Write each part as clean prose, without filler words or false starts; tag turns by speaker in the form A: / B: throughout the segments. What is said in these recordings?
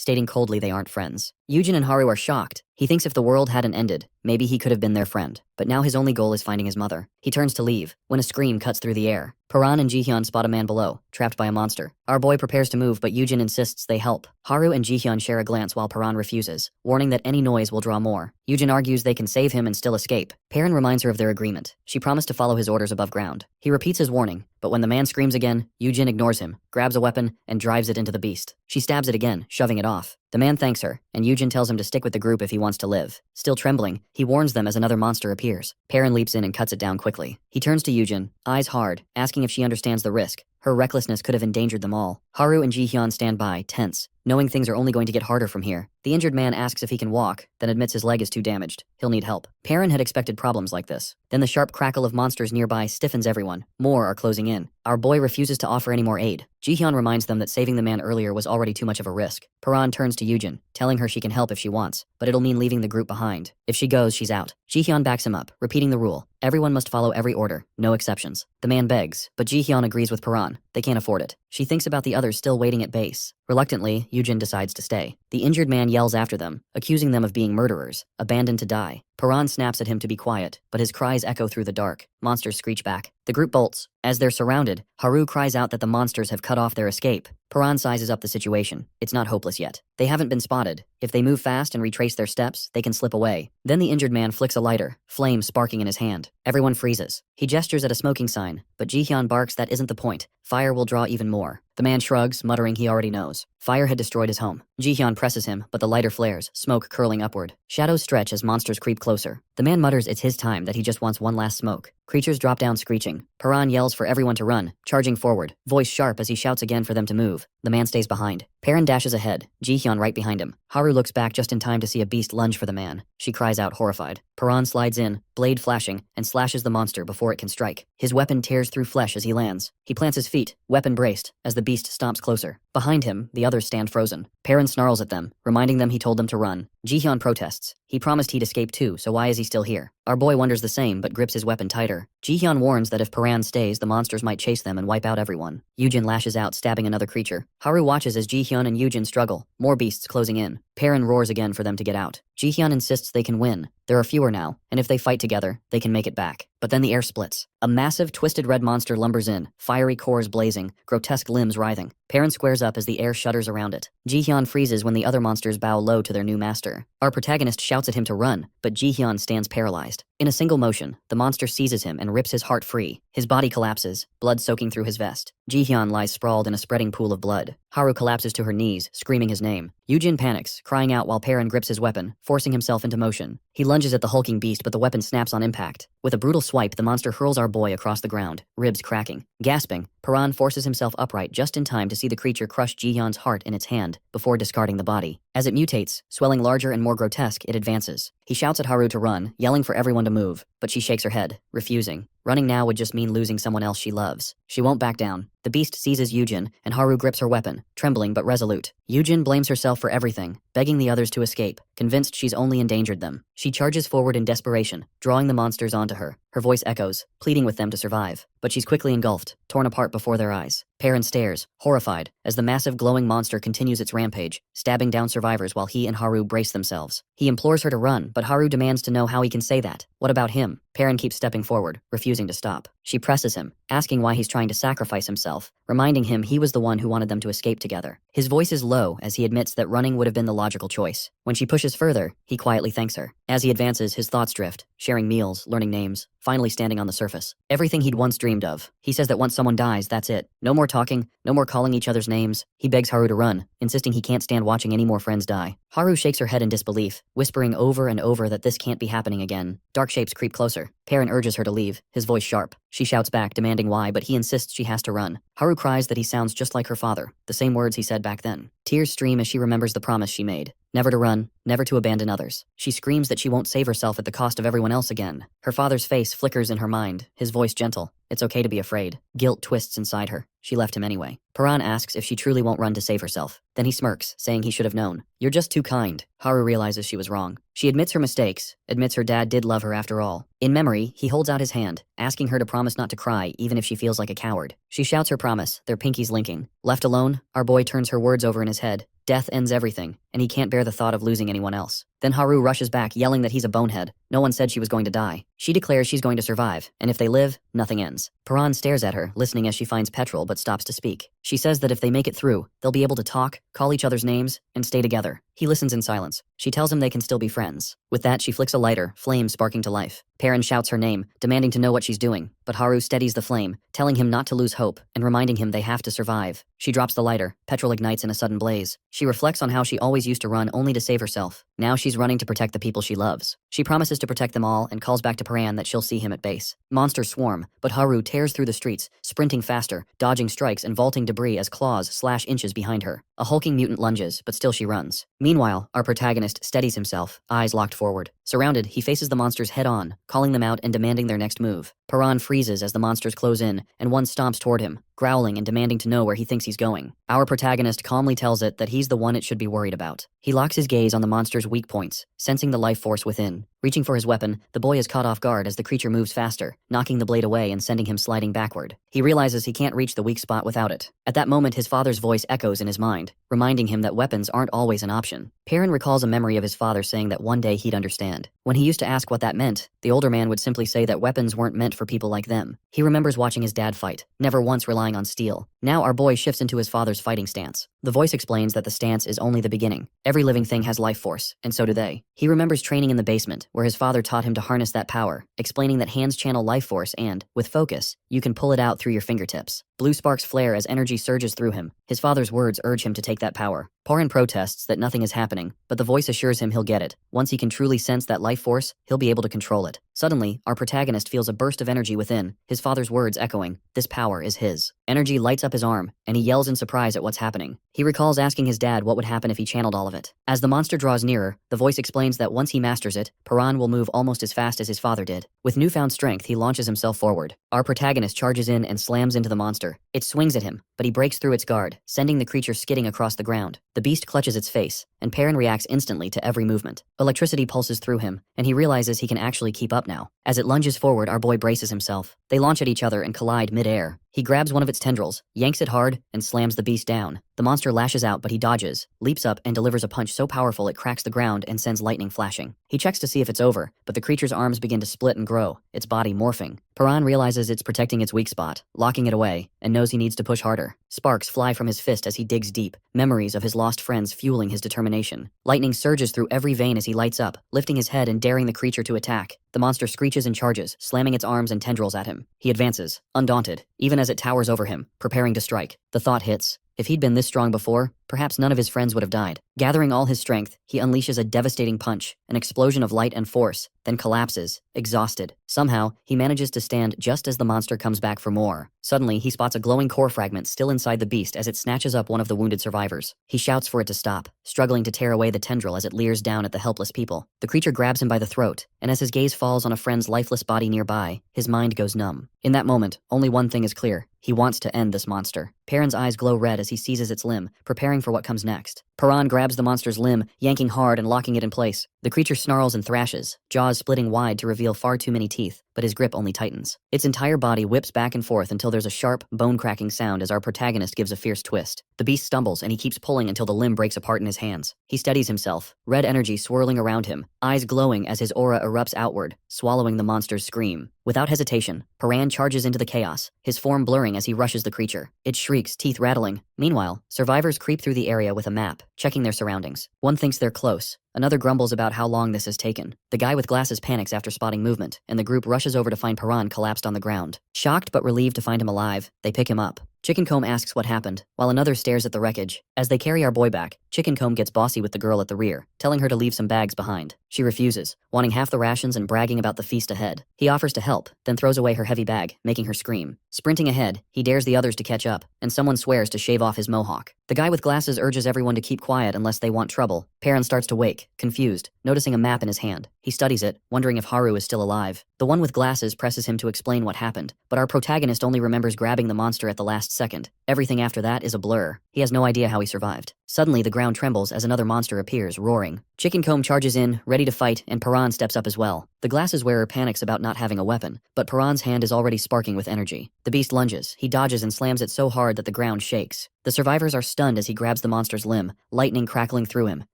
A: stating coldly they aren't friends. Yujin and Haru are shocked. He thinks if the world hadn't ended, maybe he could have been their friend. But now his only goal is finding his mother. He turns to leave, when a scream cuts through the air. Paran and Jihyun spot a man below, trapped by a monster. Our boy prepares to move, but Yujin insists they help. Haru and Jihyun share a glance while Paran refuses, warning that any noise will draw more. Yujin argues they can save him and still escape. Paran reminds her of their agreement. She promised to follow his orders above ground. He repeats his warning, but when the man screams again, Yujin ignores him, grabs a weapon, and drives it into the beast. She stabs it again, shoving it off. The man thanks her, and Yujin tells him to stick with the group if he wants to live. Still trembling, he warns them as another monster appears. Perrin leaps in and cuts it down quickly. He turns to Yujin, eyes hard, asking if she understands the risk. Her recklessness could have endangered them all. Haru and Jihyun stand by, tense, knowing things are only going to get harder from here. The injured man asks if he can walk, then admits his leg is too damaged. He'll need help. Perrin had expected problems like this. Then the sharp crackle of monsters nearby stiffens everyone. More are closing in. Our boy refuses to offer any more aid. Jihyun reminds them that saving the man earlier was already too much of a risk. Paran turns to Yujin, telling her she can help if she wants, but it'll mean leaving the group behind. If she goes, she's out. Jihyun backs him up, repeating the rule. Everyone must follow every order, no exceptions. The man begs, but Jihyun agrees with Paran. They can't afford it. She thinks about the others still waiting at base. Reluctantly, Yujin decides to stay. The injured man yells after them, accusing them of being murderers, abandoned to die. Paran snaps at him to be quiet, but his cries echo through the dark. Monsters screech back. The group bolts. As they're surrounded, Haru cries out that the monsters have cut off their escape. Paran sizes up the situation. It's not hopeless yet. They haven't been spotted. If they move fast and retrace their steps, they can slip away. Then the injured man flicks a lighter, flame sparking in his hand. Everyone freezes. He gestures at a smoking sign, but Jihyun barks that isn't the point. Fire will draw even more. The man shrugs, muttering he already knows. Fire had destroyed his home. Jihyun presses him, but the lighter flares, smoke curling upward. Shadows stretch as monsters creep closer. The man mutters it's his time, that he just wants one last smoke. Creatures drop down screeching. Paran yells for everyone to run, charging forward, voice sharp as he shouts again for them to move. The man stays behind. Perrin dashes ahead, Jihyun right behind him. Haru looks back just in time to see a beast lunge for the man. She cries out, horrified. Paran slides in, blade flashing, and slashes the monster before it can strike. His weapon tears through flesh as he lands. He plants his feet, weapon braced, as the beast stomps closer. Behind him, the others stand frozen. Perrin snarls at them, reminding them he told them to run. Jihyun protests. He promised he'd escape too, so why is he still here? Our boy wonders the same, but grips his weapon tighter. Jihyun warns that if Paran stays, the monsters might chase them and wipe out everyone. Yujin lashes out, stabbing another creature. Haru watches as Jihyun and Yujin struggle, more beasts closing in. Perrin roars again for them to get out. Jihyun insists they can win. There are fewer now, and if they fight together, they can make it back. But then the air splits. A massive, twisted red monster lumbers in, fiery cores blazing, grotesque limbs writhing. Perrin squares up as the air shudders around it. Jihyun freezes when the other monsters bow low to their new master. Our protagonist shouts at him to run, but Jihyun stands paralyzed. In a single motion, the monster seizes him and rips his heart free. His body collapses, blood soaking through his vest. Jihyun lies sprawled in a spreading pool of blood. Haru collapses to her knees, screaming his name. Yujin panics, crying out while Perrin grips his weapon, forcing himself into motion. He lunges at the hulking beast, but the weapon snaps on impact. With a brutal swipe, the monster hurls our boy across the ground, ribs cracking. Gasping, Paran forces himself upright just in time to see the creature crush Jihyun's heart in its hand, before discarding the body. As it mutates, swelling larger and more grotesque, it advances. He shouts at Haru to run, yelling for everyone to move, but she shakes her head, refusing. Running now would just mean losing someone else she loves. She won't back down. The beast seizes Yujin, and Haru grips her weapon, trembling but resolute. Yujin blames herself for everything, begging the others to escape, convinced she's only endangered them. She charges forward in desperation, drawing the monsters onto her. Her voice echoes, pleading with them to survive. But she's quickly engulfed, torn apart before their eyes. Perrin stares, horrified, as the massive glowing monster continues its rampage, stabbing down survivors while he and Haru brace themselves. He implores her to run, but Haru demands to know how he can say that. What about him? Perrin keeps stepping forward, refusing to stop. She presses him, asking why he's trying to sacrifice himself, reminding him he was the one who wanted them to escape together. His voice is low as he admits that running would have been the logical choice. When she pushes further, he quietly thanks her. As he advances, his thoughts drift, sharing meals, learning names, finally standing on the surface. Everything he'd once dreamed of. He says that once someone dies, that's it. No more talking, no more calling each other's names. He begs Haru to run, insisting he can't stand watching any more friends die. Haru shakes her head in disbelief, whispering over and over that this can't be happening again. Dark shapes creep closer. Perrin urges her to leave, his voice sharp. She shouts back, demanding why, but he insists she has to run. Haru cries that he sounds just like her father, the same words he said back then. Tears stream as she remembers the promise she made. Never to run, never to abandon others. She screams that she won't save herself at the cost of everyone else again. Her father's face flickers in her mind, his voice gentle. It's okay to be afraid. Guilt twists inside her. She left him anyway. Paran asks if she truly won't run to save herself. Then he smirks, saying he should have known. You're just too kind. Haru realizes she was wrong. She admits her mistakes, admits her dad did love her after all. In memory, he holds out his hand, asking her to promise not to cry even if she feels like a coward. She shouts her promise, their pinkies linking. Left alone, our boy turns her words over in his head, Death ends everything, and he can't bear the thought of losing anyone else. Then Haru rushes back, yelling that he's a bonehead. No one said she was going to die. She declares she's going to survive, and if they live, nothing ends. Paran stares at her, listening as she finds petrol but stops to speak. She says that if they make it through, they'll be able to talk, call each other's names, and stay together. He listens in silence. She tells him they can still be friends. With that, she flicks a lighter, flame sparking to life. Perrin shouts her name, demanding to know what she's doing, but Haru steadies the flame, telling him not to lose hope and reminding him they have to survive. She drops the lighter. Petrol ignites in a sudden blaze. She reflects on how she always used to run only to save herself. Now she's running to protect the people she loves. She promises to protect them all and calls back to Paran that she'll see him at base. Monsters swarm, but Haru tears through the streets, sprinting faster, dodging strikes and vaulting debris as claws slash inches behind her. A hulking mutant lunges, but still she runs. Meanwhile, our protagonist steadies himself, eyes locked forward. Surrounded, he faces the monsters head-on, calling them out and demanding their next move. Paran freezes as the monsters close in, and one stomps toward him, growling and demanding to know where he thinks he's going. Our protagonist calmly tells it that he's the one it should be worried about. He locks his gaze on the monster's weak points, sensing the life force within. Reaching for his weapon, the boy is caught off guard as the creature moves faster, knocking the blade away and sending him sliding backward. He realizes he can't reach the weak spot without it. At that moment, his father's voice echoes in his mind, reminding him that weapons aren't always an option. Perrin recalls a memory of his father saying that one day he'd understand. When he used to ask what that meant, the older man would simply say that weapons weren't meant for people like them. He remembers watching his dad fight, never once relying on steel. Now our boy shifts into his father's fighting stance. The voice explains that the stance is only the beginning. Every living thing has life force, and so do they. He remembers training in the basement, where his father taught him to harness that power, explaining that hands channel life force and, with focus, you can pull it out through your fingertips. Blue sparks flare as energy surges through him. His father's words urge him to take that power. Paran protests that nothing is happening, but the voice assures him he'll get it. Once he can truly sense that life force, he'll be able to control it. Suddenly, our protagonist feels a burst of energy within, his father's words echoing, "This power is his." Energy lights up his arm, and he yells in surprise at what's happening. He recalls asking his dad what would happen if he channeled all of it. As the monster draws nearer, the voice explains that once he masters it, Paran will move almost as fast as his father did. With newfound strength, he launches himself forward. Our protagonist charges in and slams into the monster. It swings at him, but he breaks through its guard, sending the creature skidding across the ground. The beast clutches its face, and Perrin reacts instantly to every movement. Electricity pulses through him, and he realizes he can actually keep up now. As it lunges forward, our boy braces himself. They launch at each other and collide mid-air. He grabs one of its tendrils, yanks it hard, and slams the beast down. The monster lashes out, but he dodges, leaps up, and delivers a punch so powerful it cracks the ground and sends lightning flashing. He checks to see if it's over, but the creature's arms begin to split and grow, its body morphing. Paran realizes it's protecting its weak spot, locking it away, and knows he needs to push harder. Sparks fly from his fist as he digs deep, memories of his lost friends fueling his determination. Lightning surges through every vein as he lights up, lifting his head and daring the creature to attack. The monster screeches and charges, slamming its arms and tendrils at him. He advances, undaunted, even as it towers over him, preparing to strike. The thought hits. If he'd been this strong before, perhaps none of his friends would have died. Gathering all his strength, he unleashes a devastating punch, an explosion of light and force, then collapses, exhausted. Somehow, he manages to stand just as the monster comes back for more. Suddenly, he spots a glowing core fragment still inside the beast as it snatches up one of the wounded survivors. He shouts for it to stop, struggling to tear away the tendril as it leers down at the helpless people. The creature grabs him by the throat, and as his gaze falls on a friend's lifeless body nearby, his mind goes numb. In that moment, only one thing is clear. He wants to end this monster. Perrin's eyes glow red as he seizes its limb, preparing for what comes next. Paran grabs the monster's limb, yanking hard and locking it in place. The creature snarls and thrashes, jaws splitting wide to reveal far too many teeth, but his grip only tightens. Its entire body whips back and forth until there's a sharp, bone-cracking sound as our protagonist gives a fierce twist. The beast stumbles and he keeps pulling until the limb breaks apart in his hands. He steadies himself, red energy swirling around him, eyes glowing as his aura erupts outward, swallowing the monster's scream. Without hesitation, Paran charges into the chaos, his form blurring as he rushes the creature. It shrieks, teeth rattling. Meanwhile, survivors creep through the area with a map, checking their surroundings. One thinks they're close. Another grumbles about how long this has taken. The guy with glasses panics after spotting movement, and the group rushes over to find Paran collapsed on the ground. Shocked but relieved to find him alive, they pick him up. Chickencomb asks what happened, while another stares at the wreckage. As they carry our boy back, Chickencomb gets bossy with the girl at the rear, telling her to leave some bags behind. She refuses, wanting half the rations and bragging about the feast ahead. He offers to help, then throws away her heavy bag, making her scream. Sprinting ahead, he dares the others to catch up, and someone swears to shave off his mohawk. The guy with glasses urges everyone to keep quiet unless they want trouble. Perrin starts to wake, confused, noticing a map in his hand. He studies it, wondering if Haru is still alive. The one with glasses presses him to explain what happened, but our protagonist only remembers grabbing the monster at the last second. Everything after that is a blur. He has no idea how he survived. Suddenly, the ground trembles as another monster appears, roaring. Chicken Comb charges in, ready to fight, and Paran steps up as well. The glasses wearer panics about not having a weapon, but Paran's hand is already sparking with energy. The beast lunges. He dodges and slams it so hard that the ground shakes. The survivors are stunned as he grabs the monster's limb, lightning crackling through him,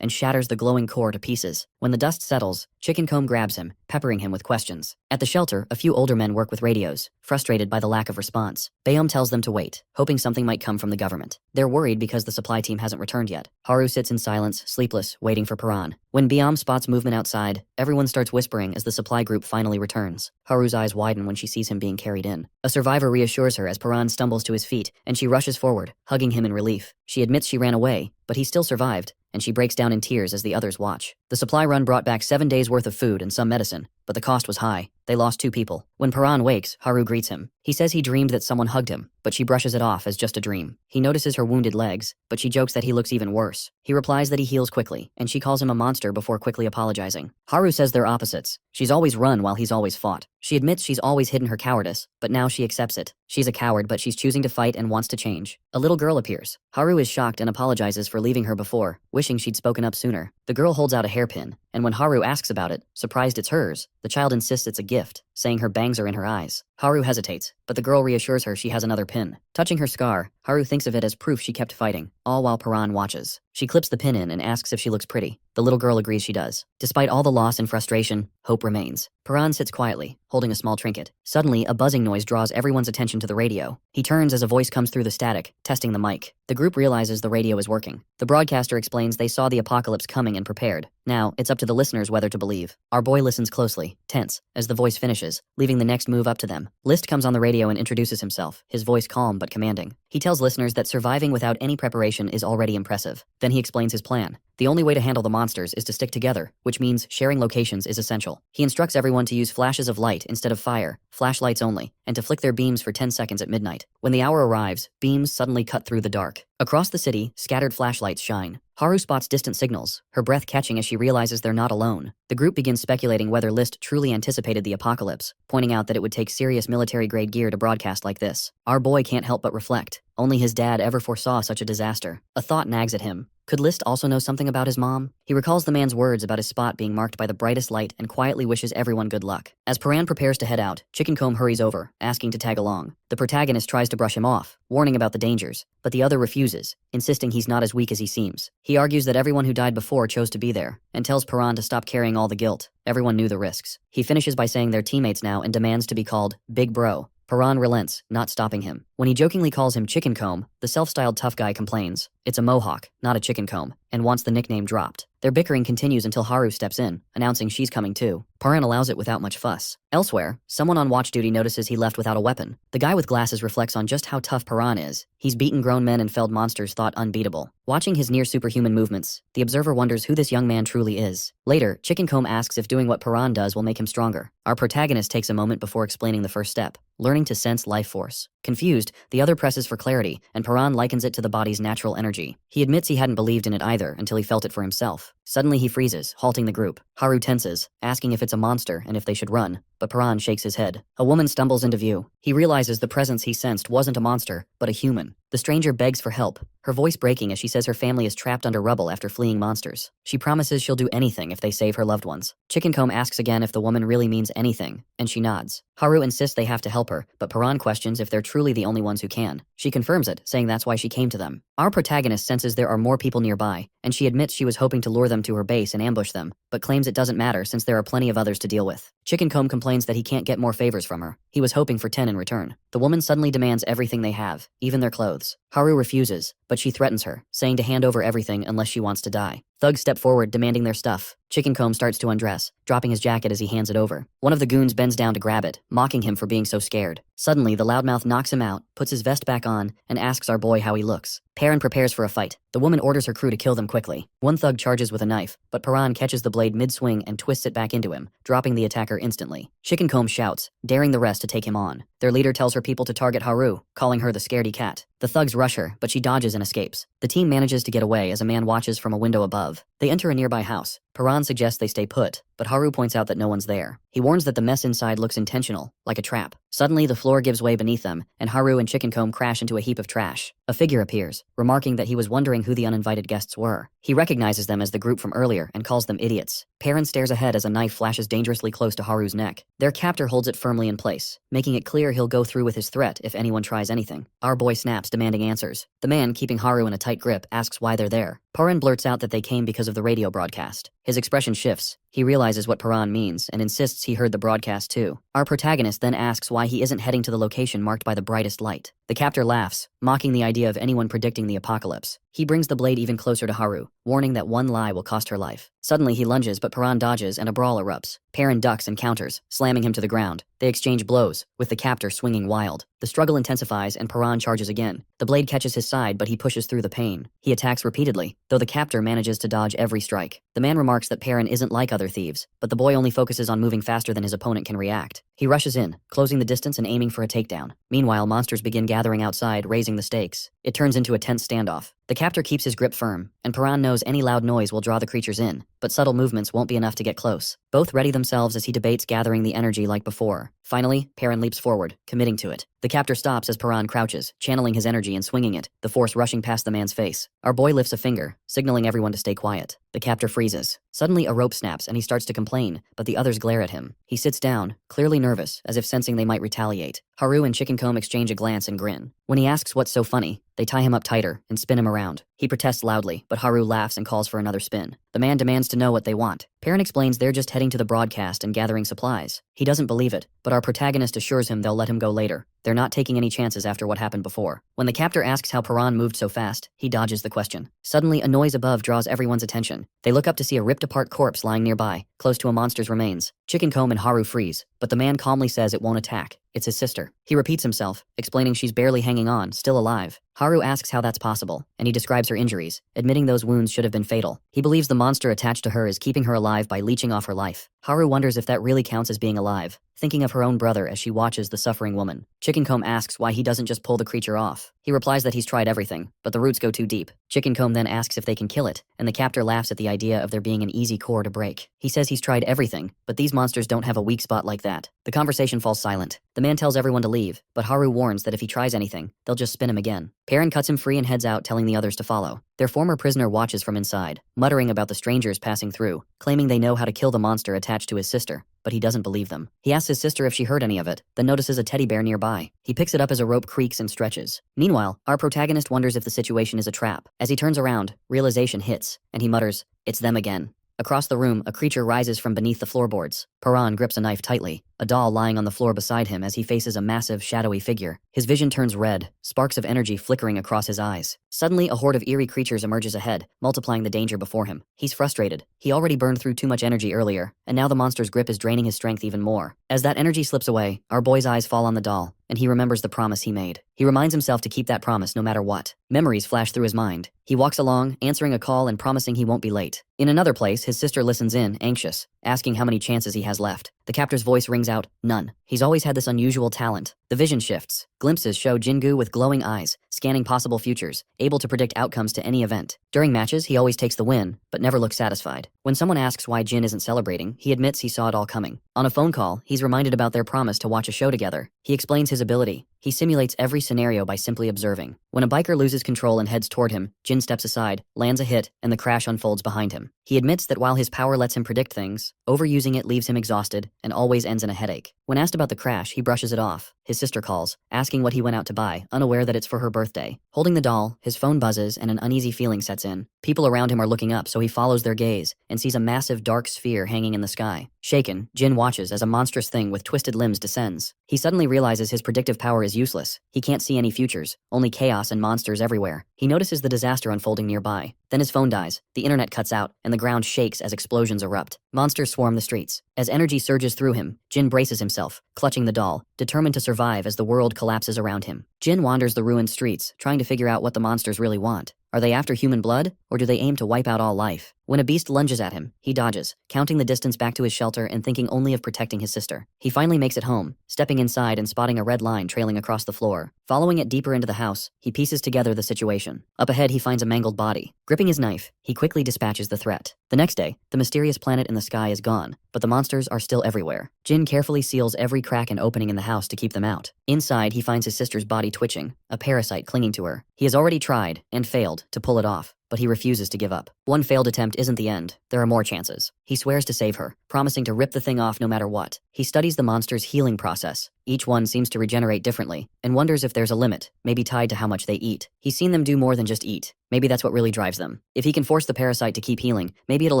A: and shatters the glowing core to pieces. When the dust settles, Chicken Comb grabs him, peppering him with questions. At the shelter, a few older men work with radios, frustrated by the lack of response. Bayom tells them to wait, hoping something might come from the government. They're worried because the supply team hasn't returned yet. Haru sits in silence, sleepless, waiting for Paran. When Bayom spots movement outside, everyone starts whispering as the supply group finally returns. Haru's eyes widen when she sees him being carried in. A survivor reassures her as Paran stumbles to his feet, and she rushes forward, hugging him in relief. She admits she ran away, but he still survived, and she breaks down in tears as the others watch. The supply run brought back 7 days worth of food and some medicine, but the cost was high. They lost 2 people. When Paran wakes, Haru greets him. He says he dreamed that someone hugged him, but she brushes it off as just a dream. He notices her wounded legs, but she jokes that he looks even worse. He replies that he heals quickly, and she calls him a monster before quickly apologizing. Haru says they're opposites. She's always run while he's always fought. She admits she's always hidden her cowardice, but now she accepts it. She's a coward, but she's choosing to fight and wants to change. A little girl appears. Haru is shocked and apologizes for leaving her before, wishing she'd spoken up sooner. The girl holds out a hairpin, and when Haru asks about it, surprised it's hers, the child insists it's a gift, saying her bangs are in her eyes. Haru hesitates, but the girl reassures her she has another pin. Touching her scar, Haru thinks of it as proof she kept fighting, all while Paran watches. She clips the pin in and asks if she looks pretty. The little girl agrees she does. Despite all the loss and frustration, hope remains. Paran sits quietly, holding a small trinket. Suddenly, a buzzing noise draws everyone's attention to the radio. He turns as a voice comes through the static, testing the mic. The group realizes the radio is working. The broadcaster explains they saw the apocalypse coming and prepared. Now, it's up to the listeners whether to believe. Our boy listens closely, tense, as the voice finishes, leaving the next move up to them. List comes on the radio and introduces himself, his voice calm but commanding. He tells listeners that surviving without any preparation is already impressive. Then he explains his plan. The only way to handle the monsters is to stick together, which means sharing locations is essential. He instructs everyone to use flashes of light instead of fire, flashlights only, and to flick their beams for 10 seconds at midnight. When the hour arrives, beams suddenly cut through the dark. Across the city, scattered flashlights shine. Haru spots distant signals, her breath catching as she realizes they're not alone. The group begins speculating whether List truly anticipated the apocalypse, pointing out that it would take serious military-grade gear to broadcast like this. Our boy can't help but reflect. Only his dad ever foresaw such a disaster. A thought nags at him. Could List also know something about his mom? He recalls the man's words about his spot being marked by the brightest light and quietly wishes everyone good luck. As Paran prepares to head out, Chicken Comb hurries over, asking to tag along. The protagonist tries to brush him off, warning about the dangers, but the other refuses, insisting he's not as weak as he seems. He argues that everyone who died before chose to be there, and tells Paran to stop carrying all the guilt. Everyone knew the risks. He finishes by saying they're teammates now and demands to be called Big Bro. Paran relents, not stopping him. When he jokingly calls him Chicken Comb, the self-styled tough guy complains. It's a mohawk, not a chicken comb, and wants the nickname dropped. Their bickering continues until Haru steps in, announcing she's coming too. Paran allows it without much fuss. Elsewhere, someone on watch duty notices he left without a weapon. The guy with glasses reflects on just how tough Paran is. He's beaten grown men and felled monsters thought unbeatable. Watching his near-superhuman movements, the observer wonders who this young man truly is. Later, Chicken Comb asks if doing what Paran does will make him stronger. Our protagonist takes a moment before explaining the first step, learning to sense life force. Confused, the other presses for clarity, and Paran likens it to the body's natural energy. He admits he hadn't believed in it either until he felt it for himself. Suddenly he freezes, halting the group. Haru tenses, asking if it's a monster and if they should run, but Paran shakes his head. A woman stumbles into view. He realizes the presence he sensed wasn't a monster, but a human. The stranger begs for help, her voice breaking as she says her family is trapped under rubble after fleeing monsters. She promises she'll do anything if they save her loved ones. Chicken Comb asks again if the woman really means anything, and she nods. Haru insists they have to help her, but Paran questions if they're truly the only ones who can. She confirms it, saying that's why she came to them. Our protagonist senses there are more people nearby, and she admits she was hoping to lure them to her base and ambush them, but claims it doesn't matter since there are plenty of others to deal with. Chicken Comb complains that he can't get more favors from her. He was hoping for 10 in return. The woman suddenly demands everything they have, even their clothes. Haru refuses, but she threatens her, saying to hand over everything unless she wants to die. Thugs step forward demanding their stuff. Chicken Comb starts to undress, dropping his jacket as he hands it over. One of the goons bends down to grab it, mocking him for being so scared. Suddenly, the loudmouth knocks him out, puts his vest back on, and asks our boy how he looks. Paran prepares for a fight. The woman orders her crew to kill them quickly. One thug charges with a knife, but Paran catches the blade mid-swing and twists it back into him, dropping the attacker instantly. Chicken Comb shouts, daring the rest to take him on. Their leader tells her people to target Haru, calling her the scaredy cat. The thugs rush her, but she dodges and escapes. The team manages to get away as a man watches from a window above. They enter a nearby house. Paran suggests they stay put, but Haru points out that no one's there. He warns that the mess inside looks intentional, like a trap. Suddenly, the floor gives way beneath them, and Haru and Chickencomb crash into a heap of trash. A figure appears, remarking that he was wondering who the uninvited guests were. He recognizes them as the group from earlier and calls them idiots. Perrin stares ahead as a knife flashes dangerously close to Haru's neck. Their captor holds it firmly in place, making it clear he'll go through with his threat if anyone tries anything. Our boy snaps, demanding answers. The man, keeping Haru in a tight grip, asks why they're there. Perrin blurts out that they came because of the radio broadcast. His expression shifts. He realizes what Paran means and insists he heard the broadcast too. Our protagonist then asks why he isn't heading to the location marked by the brightest light. The captor laughs, mocking the idea of anyone predicting the apocalypse. He brings the blade even closer to Haru, warning that one lie will cost her life. Suddenly he lunges, but Paran dodges and a brawl erupts. Perrin ducks and counters, slamming him to the ground. They exchange blows, with the captor swinging wild. The struggle intensifies and Paran charges again. The blade catches his side, but he pushes through the pain. He attacks repeatedly, though the captor manages to dodge every strike. The man remarks that Perrin isn't like other thieves, but the boy only focuses on moving faster than his opponent can react. He rushes in, closing the distance and aiming for a takedown. Meanwhile, monsters begin gathering outside, raising the stakes. It turns into a tense standoff. The captor keeps his grip firm, and Paran knows any loud noise will draw the creatures in, but subtle movements won't be enough to get close. Both ready themselves as he debates gathering the energy like before. Finally, Perrin leaps forward, committing to it. The captor stops as Paran crouches, channeling his energy and swinging it, the force rushing past the man's face. Our boy lifts a finger, signaling everyone to stay quiet. The captor freezes. Suddenly, a rope snaps and he starts to complain, but the others glare at him. He sits down, clearly nervous, as if sensing they might retaliate. Haru and Chickencomb exchange a glance and grin. When he asks what's so funny, they tie him up tighter and spin him around. He protests loudly, but Haru laughs and calls for another spin. The man demands to know what they want. Perrin explains they're just heading to the broadcast and gathering supplies. He doesn't believe it, but our protagonist assures him they'll let him go later. They're not taking any chances after what happened before. When the captor asks how Paran moved so fast, he dodges the question. Suddenly, a noise above draws everyone's attention. They look up to see a ripped-apart corpse lying nearby, close to a monster's remains. Chickencomb and Haru freeze, but the man calmly says it won't attack. It's his sister. He repeats himself, explaining she's barely hanging on, still alive. Haru asks how that's possible, and he describes her injuries, admitting those wounds should have been fatal. He believes the monster attached to her is keeping her alive by leeching off her life. Haru wonders if that really counts as being alive, thinking of her own brother as she watches the suffering woman. Chickencomb asks why he doesn't just pull the creature off. He replies that he's tried everything, but the roots go too deep. Chickencomb then asks if they can kill it, and the captor laughs at the idea of there being an easy core to break. He says he's tried everything, but these monsters don't have a weak spot like that. The conversation falls silent. The man tells everyone to leave, but Haru warns that if he tries anything, they'll just spin him again. Perrin cuts him free and heads out, telling the others to follow. Their former prisoner watches from inside, muttering about the strangers passing through, claiming they know how to kill the monster attached to his sister, but he doesn't believe them. He asks his sister if she heard any of it, then notices a teddy bear nearby. He picks it up as a rope creaks and stretches. Meanwhile, our protagonist wonders if the situation is a trap. As he turns around, realization hits, and he mutters, "It's them again." Across the room, a creature rises from beneath the floorboards. Paran grips a knife tightly, a doll lying on the floor beside him as he faces a massive, shadowy figure. His vision turns red, sparks of energy flickering across his eyes. Suddenly, a horde of eerie creatures emerges ahead, multiplying the danger before him. He's frustrated. He already burned through too much energy earlier, and now the monster's grip is draining his strength even more. As that energy slips away, our boy's eyes fall on the doll, and he remembers the promise he made. He reminds himself to keep that promise no matter what. Memories flash through his mind. He walks along, answering a call and promising he won't be late. In another place, his sister listens in, anxious, asking how many chances he has left. The captor's voice rings out, "None." He's always had this unusual talent. The vision shifts. Glimpses show Jingu with glowing eyes, scanning possible futures, able to predict outcomes to any event. During matches, he always takes the win, but never looks satisfied. When someone asks why Jin isn't celebrating, he admits he saw it all coming. On a phone call, he's reminded about their promise to watch a show together. He explains his ability. He simulates every scenario by simply observing. When a biker loses control and heads toward him, Jin steps aside, lands a hit, and the crash unfolds behind him. He admits that while his power lets him predict things, overusing it leaves him exhausted and always ends in a headache. When asked about the crash, he brushes it off. His sister calls, asking what he went out to buy, unaware that it's for her birthday. Holding the doll, his phone buzzes and an uneasy feeling sets in. People around him are looking up, so he follows their gaze and sees a massive dark sphere hanging in the sky. Shaken, Jin watches as a monstrous thing with twisted limbs descends. He suddenly realizes his predictive power is useless. He can't see any futures, only chaos and monsters everywhere. He notices the disaster unfolding nearby. Then his phone dies, the internet cuts out, and the ground shakes as explosions erupt. Monsters swarm the streets. As energy surges through him, Jin braces himself, clutching the doll, determined to survive as the world collapses around him. Jin wanders the ruined streets, trying to figure out what the monsters really want. Are they after human blood, or do they aim to wipe out all life? When a beast lunges at him, he dodges, counting the distance back to his shelter and thinking only of protecting his sister. He finally makes it home, stepping inside and spotting a red line trailing across the floor. Following it deeper into the house, he pieces together the situation. Up ahead, he finds a mangled body. Gripping his knife, he quickly dispatches the threat. The next day, the mysterious planet in the sky is gone, but the monsters are still everywhere. Jin carefully seals every crack and opening in the house to keep them out. Inside, he finds his sister's body twitching, a parasite clinging to her. He has already tried, and failed, to pull it off, but he refuses to give up. One failed attempt isn't the end. There are more chances. He swears to save her, promising to rip the thing off no matter what. He studies the monster's healing process. Each one seems to regenerate differently, and wonders if there's a limit, maybe tied to how much they eat. He's seen them do more than just eat. Maybe that's what really drives them. If he can force the parasite to keep healing, maybe it'll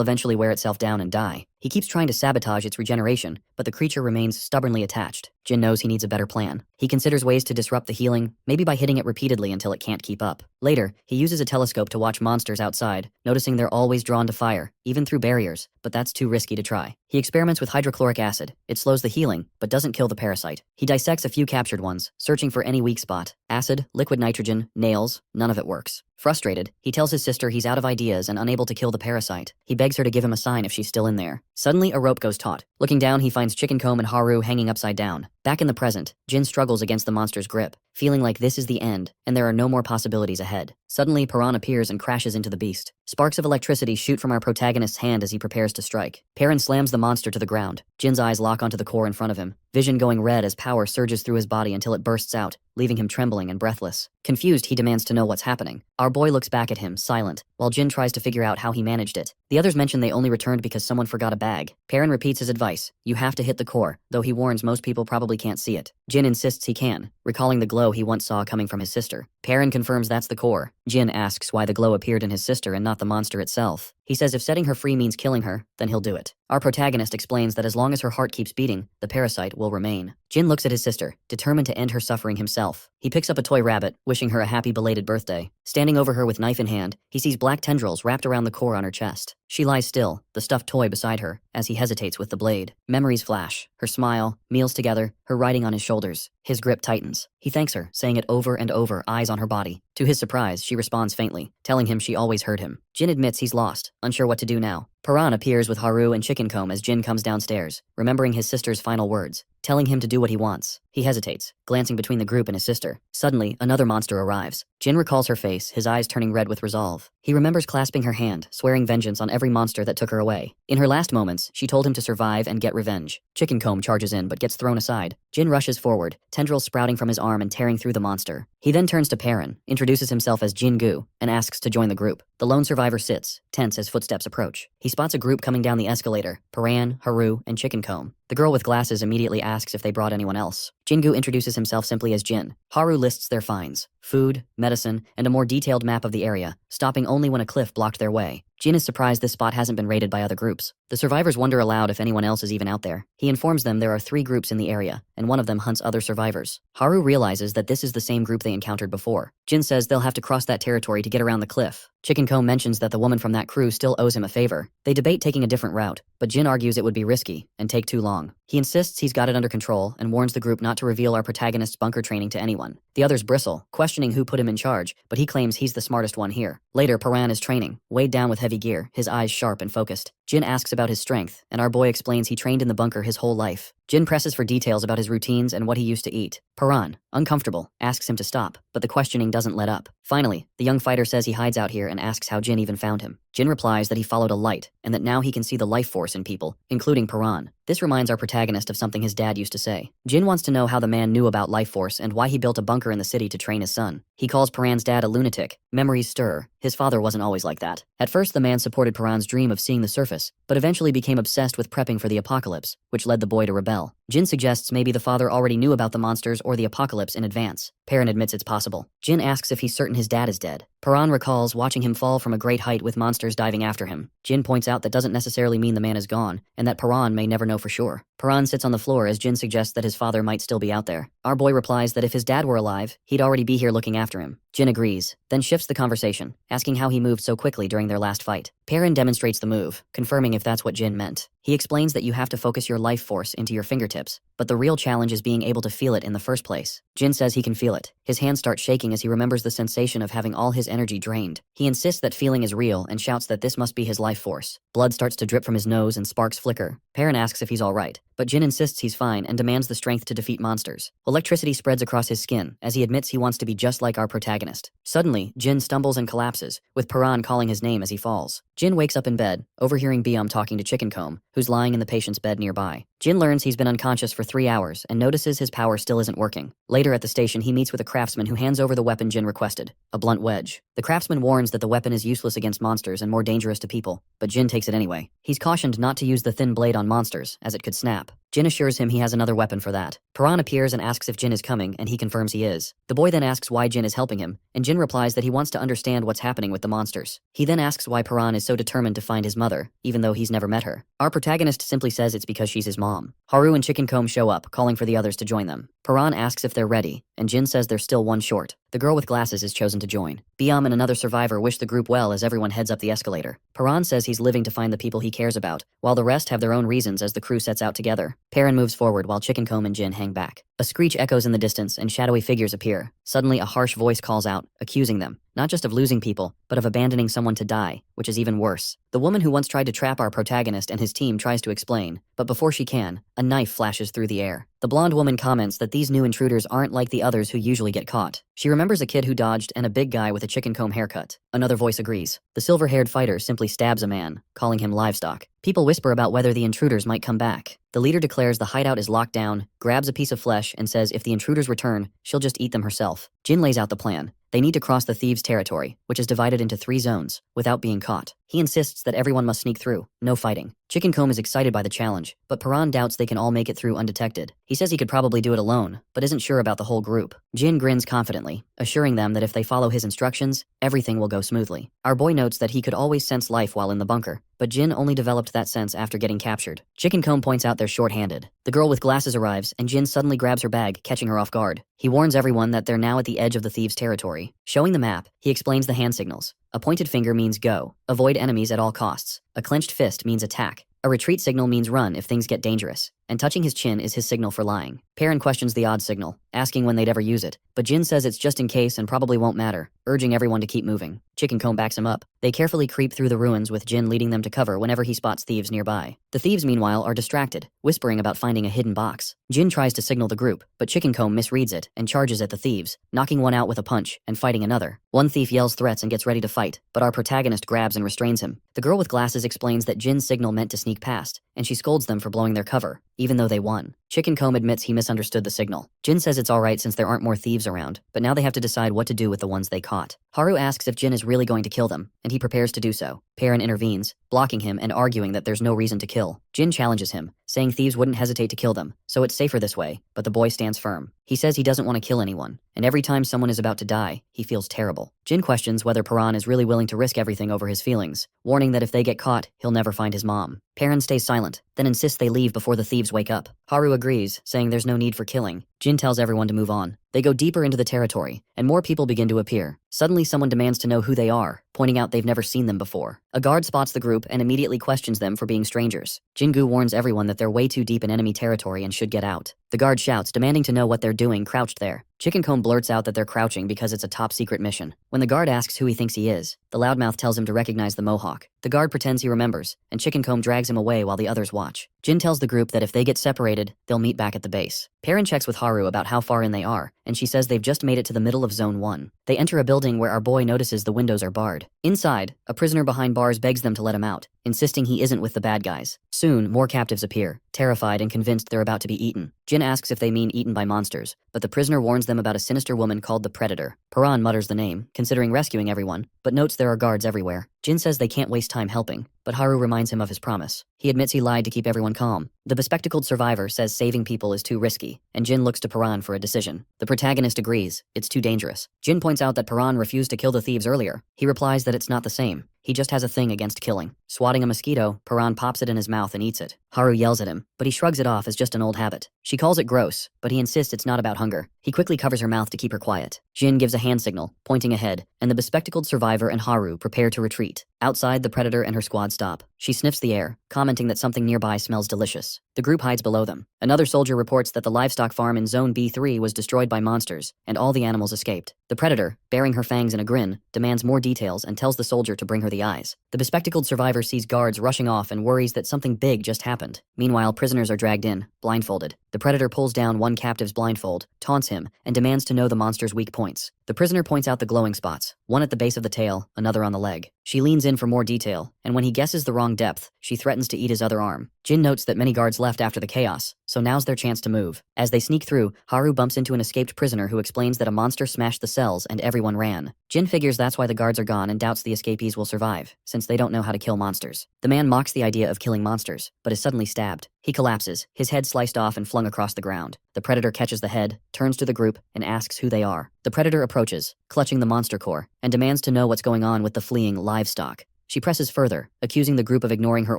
A: eventually wear itself down and die. He keeps trying to sabotage its regeneration, but the creature remains stubbornly attached. Jin knows he needs a better plan. He considers ways to disrupt the healing, maybe by hitting it repeatedly until it can't keep up. Later, he uses a telescope to watch monsters outside, noticing they're always drawn to fire, even through barriers, but that's too risky to try. He experiments with hydrochloric acid. It slows the healing, but doesn't kill the parasite. He dissects a few captured ones, searching for any weak spot. Acid, liquid nitrogen, nails, none of it works. Frustrated, he tells his sister he's out of ideas and unable to kill the parasite. He begs her to give him a sign if she's still in there. Suddenly, a rope goes taut. Looking down, he finds Chicken Comb and Haru hanging upside down. Back in the present, Jin struggles against the monster's grip, feeling like this is the end, and there are no more possibilities ahead. Suddenly, Perrin appears and crashes into the beast. Sparks of electricity shoot from our protagonist's hand as he prepares to strike. Perrin slams the monster to the ground. Jin's eyes lock onto the core in front of him, vision going red as power surges through his body until it bursts out, leaving him trembling and breathless. Confused, he demands to know what's happening. Our boy looks back at him, silent, while Jin tries to figure out how he managed it. The others mention they only returned because someone forgot a bag. Perrin repeats his advice: you have to hit the core, though he warns most people probably can't see it. Jin insists he can, recalling the glow he once saw coming from his sister. Perrin confirms that's the core. Jin asks why the glow appeared in his sister and not the monster itself. He says if setting her free means killing her, then he'll do it. Our protagonist explains that as long as her heart keeps beating, the parasite will remain. Jin looks at his sister, determined to end her suffering himself. He picks up a toy rabbit, wishing her a happy belated birthday. Standing over her with knife in hand, he sees black tendrils wrapped around the core on her chest. She lies still, the stuffed toy beside her, as he hesitates with the blade. Memories flash, her smile, meals together, her riding on his shoulders. His grip tightens. He thanks her, saying it over and over, eyes on her body. To his surprise, she responds faintly, telling him she always heard him. Jin admits he's lost, unsure what to do now. Perrin appears with Haru and Chicken Comb as Jin comes downstairs, remembering his sister's final words, telling him to do what he wants. He hesitates, glancing between the group and his sister. Suddenly, another monster arrives. Jin recalls her face, his eyes turning red with resolve. He remembers clasping her hand, swearing vengeance on every monster that took her away. In her last moments, she told him to survive and get revenge. Chicken Comb charges in but gets thrown aside. Jin rushes forward, tendrils sprouting from his arm and tearing through the monster. He then turns to Perrin, introduces himself as Jin Gu, and asks to join the group. The lone survivor sits, tense as footsteps approach. He spots a group coming down the escalator: Perrin, Haru, and Chicken Comb. The girl with glasses immediately asks if they brought anyone else. Jingu introduces himself simply as Jin. Haru lists their finds: food, medicine, and a more detailed map of the area, stopping only when a cliff blocked their way. Jin is surprised this spot hasn't been raided by other groups. The survivors wonder aloud if anyone else is even out there. He informs them there are 3 groups in the area, and one of them hunts other survivors. Haru realizes that this is the same group they encountered before. Jin says they'll have to cross that territory to get around the cliff. Chicken Comb mentions that the woman from that crew still owes him a favor. They debate taking a different route, but Jin argues it would be risky and take too long. He insists he's got it under control and warns the group not to reveal our protagonist's bunker training to anyone. The others bristle, questioning who put him in charge, but he claims he's the smartest one here. Later, Perrin is training, weighed down with heavy gear, his eyes sharp and focused. Jin asks about his strength, and our boy explains he trained in the bunker his whole life. Jin presses for details about his routines and what he used to eat. Perrin, uncomfortable, asks him to stop, but the questioning doesn't let up. Finally, the young fighter says he hides out here and asks how Jin even found him. Jin replies that he followed a light, and that now he can see the life force in people, including Perrin. This reminds our protagonist of something his dad used to say. Jin wants to know how the man knew about life force and why he built a bunker in the city to train his son. He calls Perrin's dad a lunatic. Memories stir. His father wasn't always like that. At first, the man supported Perrin's dream of seeing the surface, but eventually became obsessed with prepping for the apocalypse, which led the boy to rebel. Jin suggests maybe the father already knew about the monsters or the apocalypse in advance. Perrin admits it's possible. Jin asks if he's certain his dad is dead. Perrin recalls watching him fall from a great height with monsters diving after him. Jin points out that doesn't necessarily mean the man is gone, and that Perrin may never know for sure. Perrin sits on the floor as Jin suggests that his father might still be out there. Our boy replies that if his dad were alive, he'd already be here looking after him. Jin agrees, then shifts the conversation, asking how he moved so quickly during their last fight. Perrin demonstrates the move, confirming if that's what Jin meant. He explains that you have to focus your life force into your fingertips, but the real challenge is being able to feel it in the first place. Jin says he can feel it. His hands start shaking as he remembers the sensation of having all his energy drained. He insists that feeling is real and shouts that this must be his life force. Blood starts to drip from his nose and sparks flicker. Perrin asks if he's alright, but Jin insists he's fine and demands the strength to defeat monsters. Electricity spreads across his skin as he admits he wants to be just like our protagonist. Suddenly, Jin stumbles and collapses, with Perrin calling his name as he falls. Jin wakes up in bed, overhearing Byum talking to Chickencomb, who's lying in the patient's bed nearby. Jin learns he's been unconscious for 3 hours and notices his power still isn't working. Later at the station, he meets with a craftsman who hands over the weapon Jin requested, a blunt wedge. The craftsman warns that the weapon is useless against monsters and more dangerous to people, but Jin takes it anyway. He's cautioned not to use the thin blade on monsters, as it could snap. Jin assures him he has another weapon for that. Perrin appears and asks if Jin is coming, and he confirms he is. The boy then asks why Jin is helping him, and Jin replies that he wants to understand what's happening with the monsters. He then asks why Perrin is so determined to find his mother, even though he's never met her. Our protagonist simply says it's because she's his mom. Haru and Chickencomb show up, calling for the others to join them. Perrin asks if they're ready, and Jin says they're still one short. The girl with glasses is chosen to join. Byum and another survivor wish the group well as everyone heads up the escalator. Perrin says he's living to find the people he cares about, while the rest have their own reasons as the crew sets out together. Perrin moves forward while Chickencomb and Jin hang back. A screech echoes in the distance and shadowy figures appear. Suddenly, a harsh voice calls out, accusing them, not just of losing people, but of abandoning someone to die, which is even worse. The woman who once tried to trap our protagonist and his team tries to explain, but before she can, a knife flashes through the air. The blonde woman comments that these new intruders aren't like the others who usually get caught. She remembers a kid who dodged and a big guy with a Chickencomb haircut. Another voice agrees. The silver-haired fighter simply stabs a man, calling him livestock. People whisper about whether the intruders might come back. The leader declares the hideout is locked down, grabs a piece of flesh, and says if the intruders return, she'll just eat them herself. Jin lays out the plan. They need to cross the thieves' territory, which is divided into 3 zones, without being caught. He insists that everyone must sneak through, no fighting. Chickencomb is excited by the challenge, but Perrin doubts they can all make it through undetected. He says he could probably do it alone, but isn't sure about the whole group. Jin grins confidently, assuring them that if they follow his instructions, everything will go smoothly. Our boy notes that he could always sense life while in the bunker, but Jin only developed that sense after getting captured. Chickencomb points out they're short-handed. The girl with glasses arrives, and Jin suddenly grabs her bag, catching her off guard. He warns everyone that they're now at the edge of the thieves' territory. Showing the map, he explains the hand signals. A pointed finger means go, avoid enemies at all costs. A clenched fist means attack. A retreat signal means run if things get dangerous. And touching his chin is his signal for lying. Perrin questions the odd signal, asking when they'd ever use it, but Jin says it's just in case and probably won't matter, urging everyone to keep moving. Chickencomb backs him up. They carefully creep through the ruins with Jin leading them to cover whenever he spots thieves nearby. The thieves, meanwhile, are distracted, whispering about finding a hidden box. Jin tries to signal the group, but Chickencomb misreads it and charges at the thieves, knocking one out with a punch and fighting another. One thief yells threats and gets ready to fight, but our protagonist grabs and restrains him. The girl with glasses explains that Jin's signal meant to sneak past, and she scolds them for blowing their cover, even though they won. Chickencomb admits he misunderstood the signal. Jin says it's alright since there aren't more thieves around, but now they have to decide what to do with the ones they caught. Haru asks if Jin is really going to kill them, and he prepares to do so. Perrin intervenes, blocking him and arguing that there's no reason to kill. Jin challenges him, saying thieves wouldn't hesitate to kill them, so it's safer this way, but the boy stands firm. He says he doesn't want to kill anyone, and every time someone is about to die, he feels terrible. Jin questions whether Perrin is really willing to risk everything over his feelings, warning that if they get caught, he'll never find his mom. Perrin stays silent, then insists they leave before the thieves wake up. Haru agrees, saying there's no need for killing. Jin tells everyone to move on. They go deeper into the territory, and more people begin to appear. Suddenly someone demands to know who they are, pointing out they've never seen them before. A guard spots the group and immediately questions them for being strangers. Jingu warns everyone that they're way too deep in enemy territory and should get out. The guard shouts, demanding to know what they're doing crouched there. Chickencomb blurts out that they're crouching because it's a top-secret mission. When the guard asks who he thinks he is, the loudmouth tells him to recognize the mohawk. The guard pretends he remembers, and Chickencomb drags him away while the others watch. Jin tells the group that if they get separated, they'll meet back at the base. Perrin checks with Haru about how far in they are, and she says they've just made it to the middle of Zone 1. They enter a building where our boy notices the windows are barred. Inside, a prisoner behind bars begs them to let him out, insisting he isn't with the bad guys. Soon, more captives appear, terrified and convinced they're about to be eaten. Jin asks if they mean eaten by monsters, but the prisoner warns them about a sinister woman called the Predator. Perrin mutters the name, considering rescuing everyone, but notes there are guards everywhere. Jin says they can't waste time helping, but Haru reminds him of his promise. He admits he lied to keep everyone calm. The bespectacled survivor says saving people is too risky, and Jin looks to Perrin for a decision. The protagonist agrees, it's too dangerous. Jin points out that Perrin refused to kill the thieves earlier. He replies that it's not the same. He just has a thing against killing. Swatting a mosquito, Perrin pops it in his mouth and eats it. Haru yells at him, but he shrugs it off as just an old habit. She calls it gross, but he insists it's not about hunger. He quickly covers her mouth to keep her quiet. Jin gives a hand signal, pointing ahead, and the bespectacled survivor and Haru prepare to retreat. Outside, the predator and her squad stop. She sniffs the air, commenting that something nearby smells delicious. The group hides below them. Another soldier reports that the livestock farm in Zone B3 was destroyed by monsters, and all the animals escaped. The predator, baring her fangs in a grin, demands more details and tells the soldier to bring her the eyes. The bespectacled survivor sees guards rushing off and worries that something big just happened. Meanwhile, prisoners are dragged in, blindfolded. The predator pulls down one captive's blindfold, taunts him, and demands to know the monster's weak points. The prisoner points out the glowing spots, one at the base of the tail, another on the leg. She leans in for more detail, and when he guesses the wrong depth, she threatens to eat his other arm. Jin notes that many guards left after the chaos, so now's their chance to move. As they sneak through, Haru bumps into an escaped prisoner who explains that a monster smashed the cells and everyone ran. Jin figures that's why the guards are gone and doubts the escapees will survive, since they don't know how to kill monsters. The man mocks the idea of killing monsters, but is suddenly stabbed. He collapses, his head sliced off and flung across the ground. The predator catches the head, turns to the group, and asks who they are. The predator approaches, clutching the monster core, and demands to know what's going on with the fleeing livestock. She presses further, accusing the group of ignoring her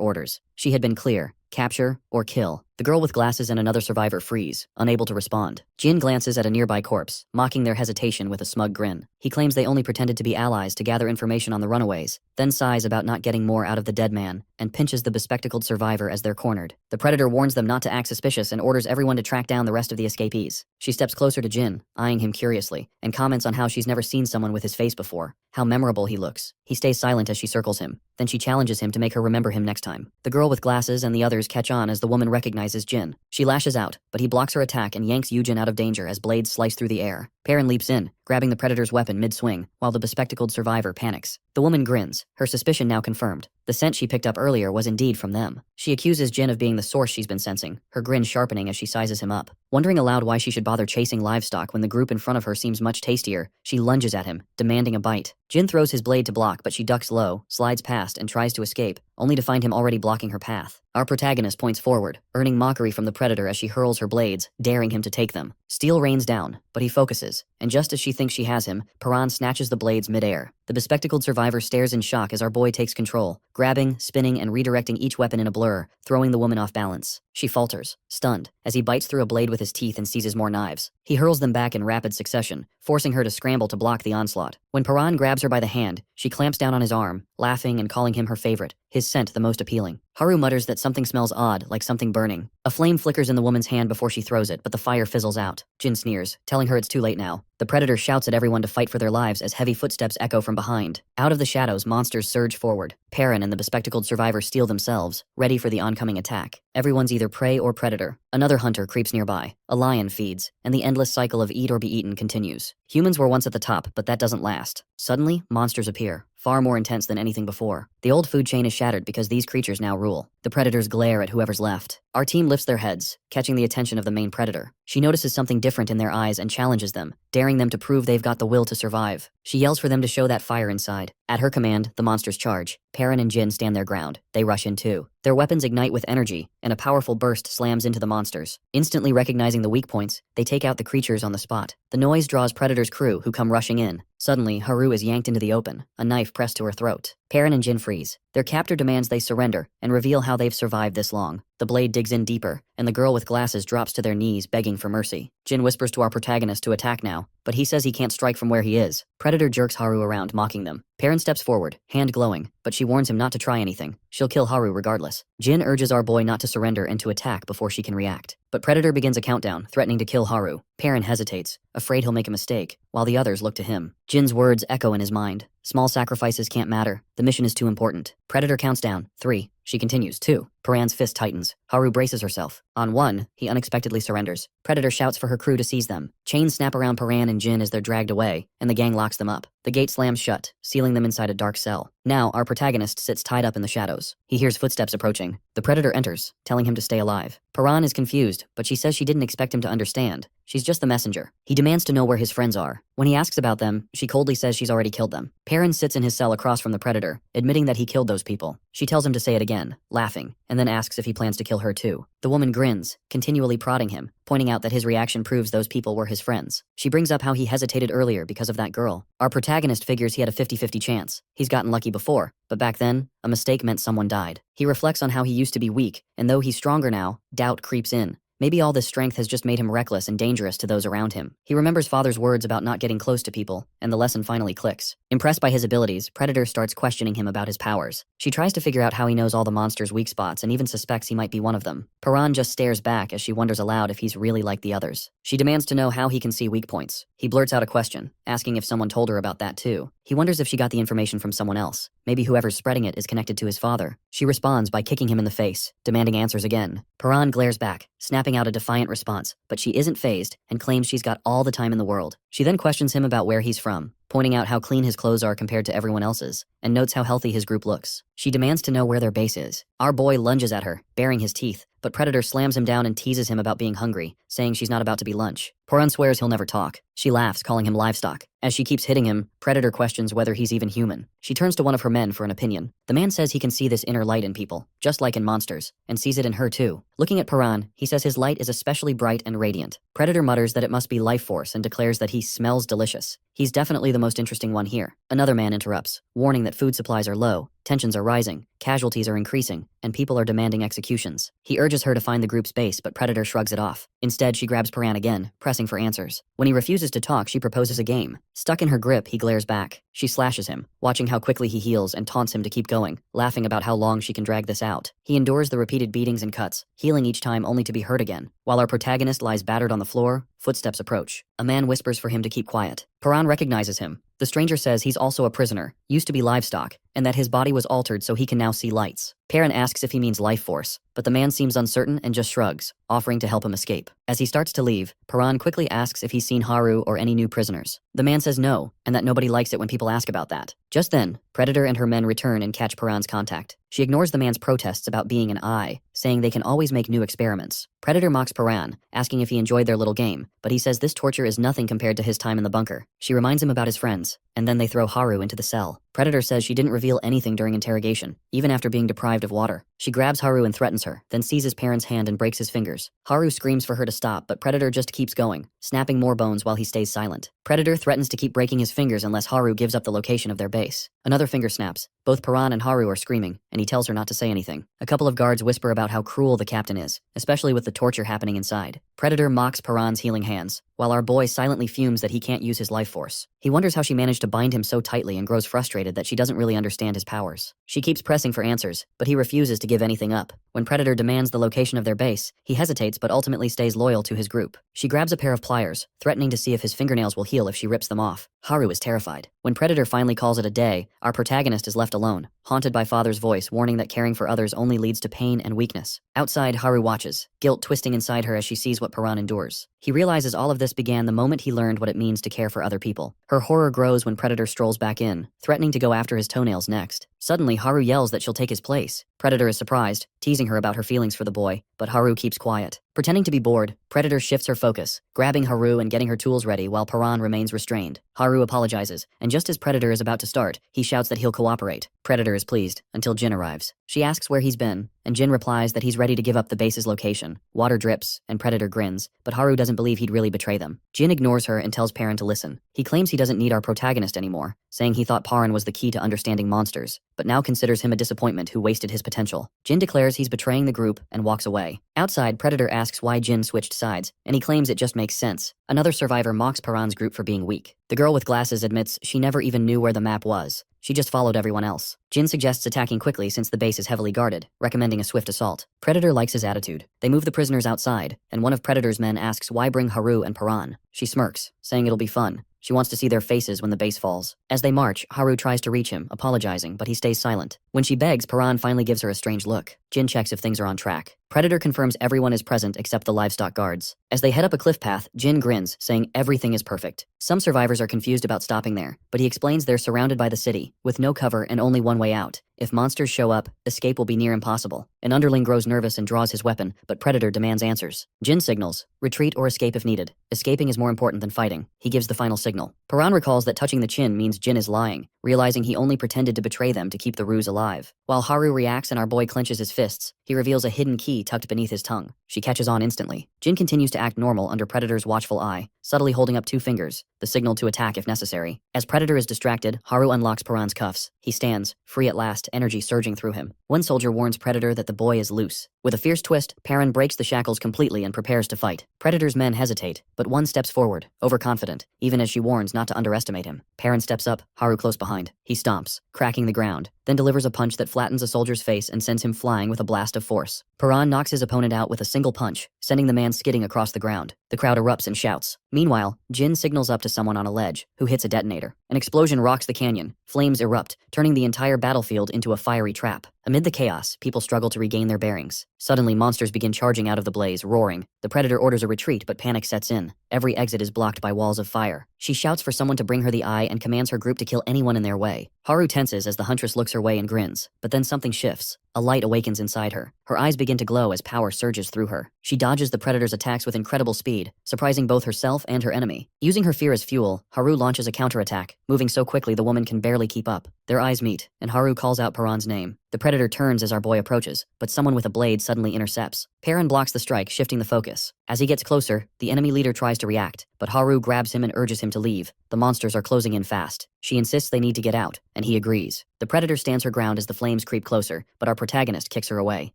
A: orders. She had been clear: capture or kill. The girl with glasses and another survivor freeze, unable to respond. Jin glances at a nearby corpse, mocking their hesitation with a smug grin. He claims they only pretended to be allies to gather information on the runaways, then sighs about not getting more out of the dead man, and pinches the bespectacled survivor as they're cornered. The predator warns them not to act suspicious and orders everyone to track down the rest of the escapees. She steps closer to Jin, eyeing him curiously, and comments on how she's never seen someone with his face before. How memorable he looks. He stays silent as she circles him. Then she challenges him to make her remember him next time. The girl with glasses and the others catch on as the woman recognizes Jin. She lashes out, but he blocks her attack and yanks Yujin out of danger as blades slice through the air. Perrin leaps in, grabbing the predator's weapon mid-swing, while the bespectacled survivor panics. The woman grins, her suspicion now confirmed. The scent she picked up earlier was indeed from them. She accuses Jin of being the source she's been sensing, her grin sharpening as she sizes him up. Wondering aloud why she should bother chasing livestock when the group in front of her seems much tastier, she lunges at him, demanding a bite. Jin throws his blade to block, but she ducks low, slides past, and tries to escape, only to find him already blocking her path. Our protagonist points forward, earning mockery from the predator as she hurls her blades, daring him to take them. Steel rains down, but he focuses, and just as she thinks she has him, Paran snatches the blades midair. The bespectacled survivor stares in shock as our boy takes control, grabbing, spinning, and redirecting each weapon in a blur, throwing the woman off balance. She falters, stunned, as he bites through a blade with his teeth and seizes more knives. He hurls them back in rapid succession, forcing her to scramble to block the onslaught. When Paran grabs her by the hand, she clamps down on his arm, laughing and calling him her favorite, his scent the most appealing. Haru mutters that something smells odd, like something burning. A flame flickers in the woman's hand before she throws it, but the fire fizzles out. Jin sneers, telling her it's too late now. The predator shouts at everyone to fight for their lives as heavy footsteps echo from behind. Out of the shadows, monsters surge forward. Perrin and the bespectacled survivor steel themselves, ready for the oncoming attack. Everyone's either prey or predator. Another hunter creeps nearby. A lion feeds, and the endless cycle of eat or be eaten continues. Humans were once at the top, but that doesn't last. Suddenly, monsters appear, far more intense than anything before. The old food chain is shattered because these creatures now rule. The predators glare at whoever's left. Our team lifts their heads, catching the attention of the main predator. She notices something different in their eyes and challenges them, daring them to prove they've got the will to survive. She yells for them to show that fire inside. At her command, the monsters charge. Perrin and Jin stand their ground. They rush in too. Their weapons ignite with energy, and a powerful burst slams into the monsters. Instantly recognizing the weak points, they take out the creatures on the spot. The noise draws Predator's crew, who come rushing in. Suddenly, Haru is yanked into the open, a knife pressed to her throat. Perrin and Jin freeze. Their captor demands they surrender and reveal how they've survived this long. The blade digs in deeper, and the girl with glasses drops to their knees, begging for mercy. Jin whispers to our protagonist to attack now, but he says he can't strike from where he is. Predator jerks Haru around, mocking them. Perrin steps forward, hand glowing, but she warns him not to try anything. She'll kill Haru regardless. Jin urges our boy not to surrender and to attack before she can react. But Predator begins a countdown, threatening to kill Haru. Perrin hesitates, afraid he'll make a mistake, while the others look to him. Jin's words echo in his mind. Small sacrifices can't matter. The mission is too important. Predator counts down. 3. She continues. 2. Paran's fist tightens. Haru braces herself. On 1, he unexpectedly surrenders. Predator shouts for her crew to seize them. Chains snap around Paran and Jin as they're dragged away, and the gang locks them up. The gate slams shut, sealing them inside a dark cell. Now, our protagonist sits tied up in the shadows. He hears footsteps approaching. The Predator enters, telling him to stay alive. Paran is confused, but she says she didn't expect him to understand. She's just the messenger. He demands to know where his friends are. When he asks about them, she coldly says she's already killed them. Perrin sits in his cell across from the Predator, admitting that he killed those people. She tells him to say it again, laughing, and then asks if he plans to kill her too. The woman grins, continually prodding him, pointing out that his reaction proves those people were his friends. She brings up how he hesitated earlier because of that girl. Our protagonist figures he had a 50-50 chance. He's gotten lucky before, but back then, a mistake meant someone died. He reflects on how he used to be weak, and though he's stronger now, doubt creeps in. Maybe all this strength has just made him reckless and dangerous to those around him. He remembers father's words about not getting close to people, and the lesson finally clicks. Impressed by his abilities, Predator starts questioning him about his powers. She tries to figure out how he knows all the monsters' weak spots and even suspects he might be one of them. Paran just stares back as she wonders aloud if he's really like the others. She demands to know how he can see weak points. He blurts out a question, asking if someone told her about that too. He wonders if she got the information from someone else. Maybe whoever's spreading it is connected to his father. She responds by kicking him in the face, demanding answers again. Paran glares back, snapping out a defiant response, but she isn't fazed and claims she's got all the time in the world. She then questions him about where he's from, pointing out how clean his clothes are compared to everyone else's, and notes how healthy his group looks. She demands to know where their base is. Our boy lunges at her, baring his teeth, but Predator slams him down and teases him about being hungry, saying she's not about to be lunch. Paran swears he'll never talk. She laughs, calling him livestock. As she keeps hitting him, Predator questions whether he's even human. She turns to one of her men for an opinion. The man says he can see this inner light in people, just like in monsters, and sees it in her too. Looking at Paran, he says his light is especially bright and radiant. Predator mutters that it must be life force and declares that he smells delicious. He's definitely the most interesting one here. Another man interrupts, warning that food supplies are low, tensions are rising, casualties are increasing, and people are demanding executions. He urges her to find the group's base, but Predator shrugs it off. Instead, she grabs Paran again, pressing for answers. When he refuses to talk, she proposes a game. Stuck in her grip, he glares back. She slashes him, watching how quickly he heals and taunts him to keep going, laughing about how long she can drag this out. He endures the repeated beatings and cuts, healing each time only to be hurt again. While our protagonist lies battered on the floor, footsteps approach. A man whispers for him to keep quiet. Paran recognizes him. The stranger says he's also a prisoner, used to be livestock, and that his body was altered so he can now see lights. Paran asks if he means life force, but the man seems uncertain and just shrugs, offering to help him escape. As he starts to leave, Paran quickly asks if he's seen Haru or any new prisoners. The man says no, and that nobody likes it when people ask about that. Just then, Predator and her men return and catch Paran's contact. She ignores the man's protests about being an eye, saying they can always make new experiments. Predator mocks Paran, asking if he enjoyed their little game, but he says this torture is nothing compared to his time in the bunker. She reminds him about his friends, and then they throw Haru into the cell. Predator says she didn't reveal anything during interrogation, even after being deprived of water. She grabs Haru and threatens her, then seizes Paran's hand and breaks his fingers. Haru screams for her to stop, but Predator just keeps going, snapping more bones while he stays silent. Predator threatens to keep breaking his fingers unless Haru gives up the location of their base. Another finger snaps. Both Paran and Haru are screaming, and he tells her not to say anything. A couple of guards whisper about how cruel the captain is, especially with the torture happening inside. Predator mocks Paran's healing hands, while our boy silently fumes that he can't use his life force. He wonders how she managed to bind him so tightly and grows frustrated that she doesn't really understand his powers. She keeps pressing for answers, but he refuses to give anything up. When Predator demands the location of their base, he hesitates but ultimately stays loyal to his group. She grabs a pair of pliers, threatening to see if his fingernails will heal if she rips them off. Haru is terrified. When Predator finally calls it a day, our protagonist is left alone, haunted by father's voice warning that caring for others only leads to pain and weakness. Outside, Haru watches, guilt twisting inside her as she sees what Paran endures. He realizes all of this began the moment he learned what it means to care for other people. Her horror grows when Predator strolls back in, threatening to go after his toenails next. Suddenly, Haru yells that she'll take his place. Predator is surprised, teasing her about her feelings for the boy, but Haru keeps quiet. Pretending to be bored, Predator shifts her focus, grabbing Haru and getting her tools ready while Paran remains restrained. Haru apologizes, and just as Predator is about to start, he shouts that he'll cooperate. Predator is pleased, until Jin arrives. She asks where he's been, and Jin replies that he's ready to give up the base's location. Water drips, and Predator grins, but Haru doesn't believe he'd really betray them. Jin ignores her and tells Paran to listen. He claims he doesn't need our protagonist anymore, saying he thought Paran was the key to understanding monsters, but now considers him a disappointment who wasted his potential. Jin declares he's betraying the group and walks away. Outside, Predator asks why Jin switched sides, and he claims it just makes sense. Another survivor mocks Paran's group for being weak. The girl with glasses admits she never even knew where the map was. She just followed everyone else. Jin suggests attacking quickly since the base is heavily guarded, recommending a swift assault. Predator likes his attitude. They move the prisoners outside, and one of Predator's men asks why bring Haru and Paran. She smirks, saying it'll be fun. She wants to see their faces when the base falls. As they march, Haru tries to reach him, apologizing, but he stays silent. When she begs, Paran finally gives her a strange look. Jin checks if things are on track. Predator confirms everyone is present except the livestock guards. As they head up a cliff path, Jin grins, saying everything is perfect. Some survivors are confused about stopping there, but he explains they're surrounded by the city, with no cover and only one way out. If monsters show up, escape will be near impossible. An underling grows nervous and draws his weapon, but Predator demands answers. Jin signals, retreat or escape if needed. Escaping is more important than fighting. He gives the final signal. Paran recalls that touching the chin means Jin is lying, realizing he only pretended to betray them to keep the ruse alive. While Haru reacts and our boy clenches his fists, he he reveals a hidden key tucked beneath his tongue. She catches on instantly. Jin continues to act normal under Predator's watchful eye, subtly holding up 2 fingers, the signal to attack if necessary. As Predator is distracted, Haru unlocks Paran's cuffs. He stands, free at last, energy surging through him. One soldier warns Predator that the boy is loose. With a fierce twist, Paran breaks the shackles completely and prepares to fight. Predator's men hesitate, but one steps forward, overconfident, even as she warns not to underestimate him. Paran steps up, Haru close behind. He stomps, cracking the ground, then delivers a punch that flattens a soldier's face and sends him flying with a blast of force. Paran knocks his opponent out with a single punch, sending the man skidding across the ground. The crowd erupts and shouts. Meanwhile, Jin signals up to someone on a ledge, who hits a detonator. An explosion rocks the canyon. Flames erupt, turning the entire battlefield into a fiery trap. Amid the chaos, people struggle to regain their bearings. Suddenly, monsters begin charging out of the blaze, roaring. The Predator orders a retreat, but panic sets in. Every exit is blocked by walls of fire. She shouts for someone to bring her the eye and commands her group to kill anyone in their way. Haru tenses as the huntress looks her way and grins, but then something shifts. A light awakens inside her. Her eyes begin to glow as power surges through her. She dodges the Predator's attacks with incredible speed, surprising both herself and her enemy. Using her fear as fuel, Haru launches a counterattack, moving so quickly the woman can barely keep up. Their eyes meet, and Haru calls out Paran's name. The Predator turns as our boy approaches, but someone with a blade suddenly intercepts. Paran blocks the strike, shifting the focus. As he gets closer, the enemy leader tries to react, but Haru grabs him and urges him to leave. The monsters are closing in fast. She insists they need to get out, and he agrees. The Predator stands her ground as the flames creep closer, but our protagonist kicks her away.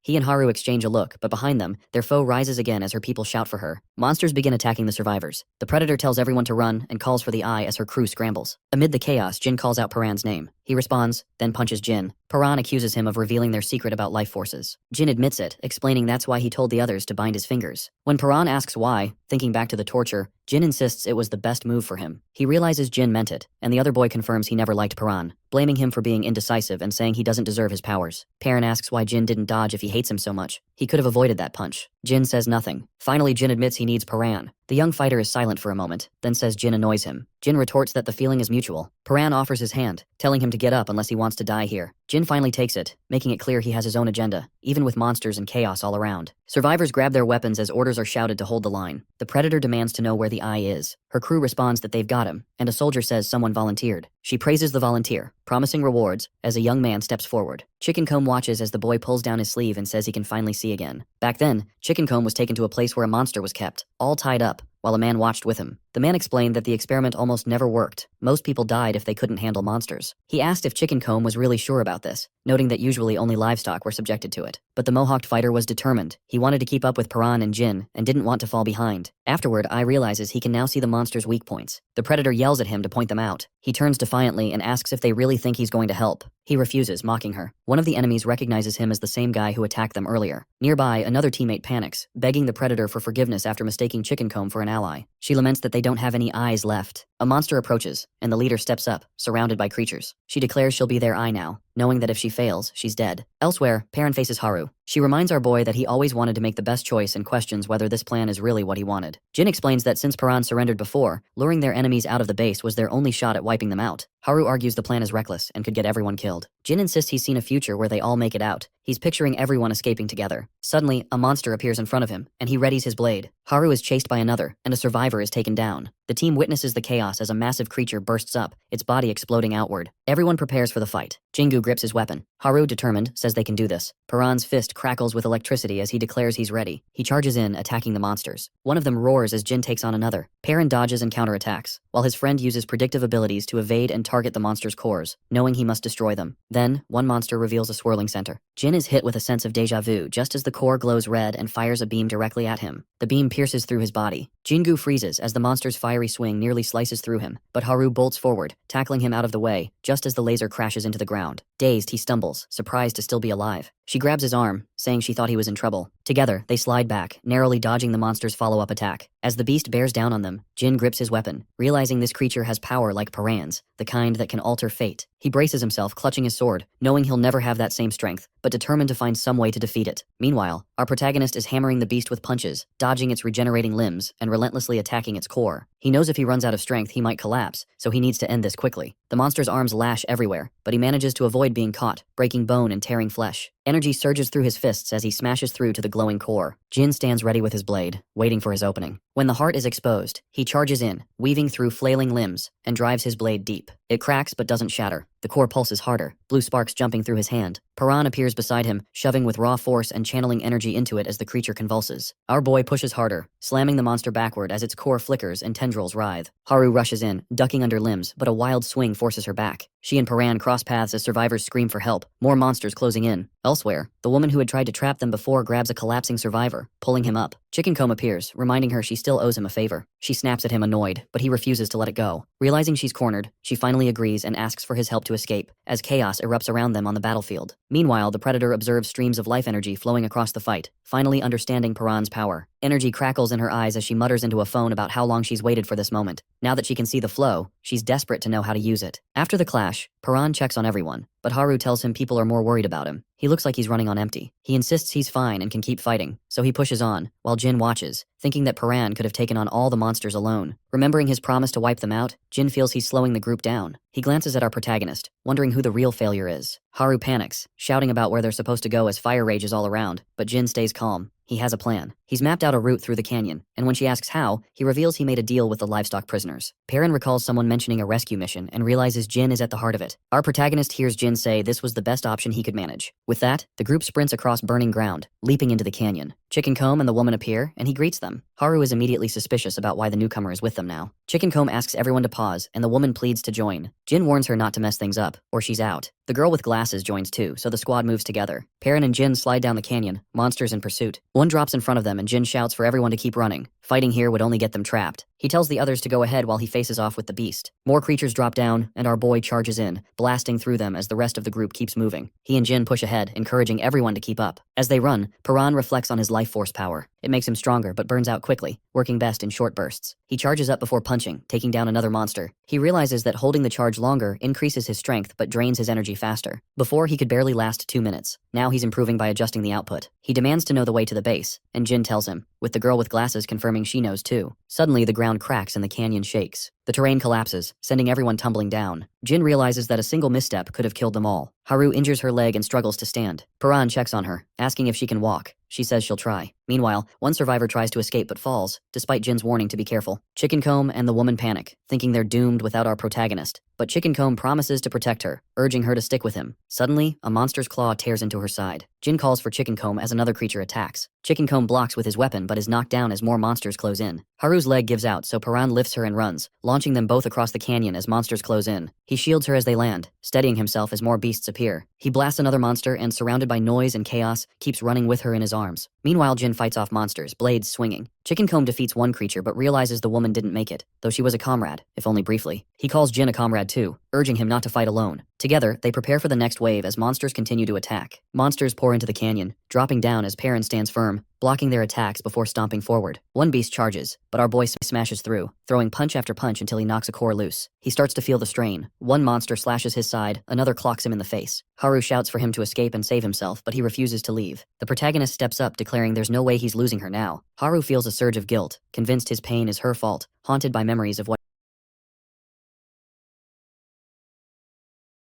A: He and Haru exchange a look, but behind them, their foe rises again as her people shout for her. Monsters begin attacking the survivors. The Predator tells everyone to run and calls for the eye as her crew scrambles. Amid the chaos, Jin calls out Paran's name. He responds, then punches Jin. Paran accuses him of revealing their secret about life forces. Jin admits it, explaining that's why he told the others to bind his fingers. When Paran asks why, thinking back to the torture, Jin insists it was the best move for him. He realizes Jin meant it, and the other boy confirms he never liked Paran, blaming him for being indecisive and saying he doesn't deserve his powers. Paran asks why Jin didn't dodge if he hates him so much. He could have avoided that punch. Jin says nothing. Finally, Jin admits he needs Paran. The young fighter is silent for a moment, then says Jin annoys him. Jin retorts that the feeling is mutual. Paran offers his hand, telling him to get up unless he wants to die here. Jin finally takes it, making it clear he has his own agenda, even with monsters and chaos all around. Survivors grab their weapons as orders are shouted to hold the line. The Predator demands to know where the eye is. Her crew responds that they've got him, and a soldier says someone volunteered. She praises the volunteer, promising rewards, as a young man steps forward. Chickencomb watches as the boy pulls down his sleeve and says he can finally see again. Back then, Chickencomb was taken to a place where a monster was kept, all tied up, while a man watched with him. The man explained that the experiment almost never worked. Most people died if they couldn't handle monsters. He asked if Chickencomb was really sure about this, noting that usually only livestock were subjected to it. But the Mohawked fighter was determined. He wanted to keep up with Paran and Jin, and didn't want to fall behind. Afterward, Ai realizes he can now see the monster's weak points. The Predator yells at him to point them out. He turns defiantly and asks if they really think he's going to help. He refuses, mocking her. One of the enemies recognizes him as the same guy who attacked them earlier. Nearby, another teammate panics, begging the Predator for forgiveness after mistaking Chickencomb for an ally. She laments that they don't have any eyes left. A monster approaches, and the leader steps up, surrounded by creatures. She declares she'll be their eye now, knowing that if she fails, she's dead. Elsewhere, Paran faces Haru. She reminds our boy that he always wanted to make the best choice and questions whether this plan is really what he wanted. Jin explains that since Paran surrendered before, luring their enemies out of the base was their only shot at wiping them out. Haru argues the plan is reckless and could get everyone killed. Jin insists he's seen a future where they all make it out. He's picturing everyone escaping together. Suddenly, a monster appears in front of him, and he readies his blade. Haru is chased by another, and a survivor is taken down. The team witnesses the chaos as a massive creature bursts up, its body exploding outward. Everyone prepares for the fight. Jingu grips his weapon. Haru, determined, says they can do this. Paran's fist crackles with electricity as he declares he's ready. He charges in, attacking the monsters. One of them roars as Jin takes on another. Paran dodges and counterattacks, while his friend uses predictive abilities to evade and target the monster's cores, knowing he must destroy them. Then, one monster reveals a swirling center. Jin is hit with a sense of deja vu just as the core glows red and fires a beam directly at him. The beam pierces through his body. Jingu freezes as the monster's fiery swing nearly slices through him, but Haru bolts forward, tackling him out of the way, just as the laser crashes into the ground. Dazed, he stumbles, surprised to still be alive. She grabs his arm, saying she thought he was in trouble. Together, they slide back, narrowly dodging the monster's follow-up attack. As the beast bears down on them, Jin grips his weapon, realizing this creature has power like Paran's, the kind that can alter fate. He braces himself, clutching his sword, knowing he'll never have that same strength, but determined to find some way to defeat it. Meanwhile, our protagonist is hammering the beast with punches, dodging its regenerating limbs, and relentlessly attacking its core. He knows if he runs out of strength, he might collapse, so he needs to end this quickly. The monster's arms lash everywhere, but he manages to avoid being caught, breaking bone and tearing flesh. Energy surges through his fists as he smashes through to the glowing core. Jin stands ready with his blade, waiting for his opening. When the heart is exposed, he charges in, weaving through flailing limbs, and drives his blade deep. It cracks but doesn't shatter. The core pulses harder, blue sparks jumping through his hand. Paran appears beside him, shoving with raw force and channeling energy into it as the creature convulses. Our boy pushes harder, slamming the monster backward as its core flickers and tendrils writhe. Haru rushes in, ducking under limbs, but a wild swing forces her back. She and Paran cross paths as survivors scream for help, more monsters closing in. Elsewhere, the woman who had tried to trap them before grabs a collapsing survivor, pulling him up. Chicken Comb appears, reminding her she still owes him a favor. She snaps at him annoyed, but he refuses to let it go. Realizing she's cornered, she finally agrees and asks for his help to escape, as chaos erupts around them on the battlefield. Meanwhile, the Predator observes streams of life energy flowing across the fight, finally understanding Paran's power. Energy crackles in her eyes as she mutters into a phone about how long she's waited for this moment. Now that she can see the flow, she's desperate to know how to use it. After the clash, Paran checks on everyone, but Haru tells him people are more worried about him. He looks like he's running on empty. He insists he's fine and can keep fighting, so he pushes on, while Jin watches, thinking that Paran could have taken on all the monsters alone. Remembering his promise to wipe them out, Jin feels he's slowing the group down. He glances at our protagonist, wondering who the real failure is. Haru panics, shouting about where they're supposed to go as fire rages all around, but Jin stays calm. He has a plan. He's mapped out a route through the canyon, and when she asks how, he reveals he made a deal with the livestock prisoners. Perrin recalls someone mentioning a rescue mission and realizes Jin is at the heart of it. Our protagonist hears Jin say this was the best option he could manage. With that, the group sprints across burning ground, leaping into the canyon. Chicken Comb and the woman appear, and he greets them. Haru is immediately suspicious about why the newcomer is with them now. Chicken Comb asks everyone to pause, and the woman pleads to join. Jin warns her not to mess things up, or she's out. The girl with glasses joins too, so the squad moves together. Perrin and Jin slide down the canyon, monsters in pursuit. One drops in front of them and Jin shouts for everyone to keep running. Fighting here would only get them trapped. He tells the others to go ahead while he faces off with the beast. More creatures drop down, and our boy charges in, blasting through them as the rest of the group keeps moving. He and Jin push ahead, encouraging everyone to keep up. As they run, Paran reflects on his life force power. It makes him stronger but burns out quickly, working best in short bursts. He charges up before punching, taking down another monster. He realizes that holding the charge longer increases his strength but drains his energy faster. Before, he could barely last 2 minutes. Now he's improving by adjusting the output. He demands to know the way to the base, and Jin tells him, with the girl with glasses confirming she knows too. Suddenly, the ground cracks and the canyon shakes. The terrain collapses, sending everyone tumbling down. Jin realizes that a single misstep could have killed them all. Haru injures her leg and struggles to stand. Paran checks on her, asking if she can walk. She says she'll try. Meanwhile, one survivor tries to escape but falls, despite Jin's warning to be careful. Chicken Comb and the woman panic, thinking they're doomed without our protagonist. But Chicken Comb promises to protect her, urging her to stick with him. Suddenly, a monster's claw tears into her side. Jin calls for Chicken Comb as another creature attacks. Chicken Comb blocks with his weapon but is knocked down as more monsters close in. Haru's leg gives out, so Paran lifts her and runs, launching them both across the canyon as monsters close in. He shields her as they land, steadying himself as more beasts appear. He blasts another monster and, surrounded by noise and chaos, keeps running with her in his arms. Meanwhile, Jin fights off monsters, blades swinging. Chicken Comb defeats one creature but realizes the woman didn't make it, though she was a comrade, if only briefly. He calls Jin a comrade too, urging him not to fight alone. Together, they prepare for the next wave as monsters continue to attack. Monsters pour into the canyon, dropping down as Perrin stands firm, blocking their attacks before stomping forward. One beast charges, but our boy smashes through, throwing punch after punch until he knocks a core loose. He starts to feel the strain. One monster slashes his side, another clocks him in the face. Haru shouts for him to escape and save himself, but he refuses to leave. The protagonist steps up, declaring there's no way he's losing her now. Haru feels a surge of guilt, convinced his pain is her fault, haunted by memories of what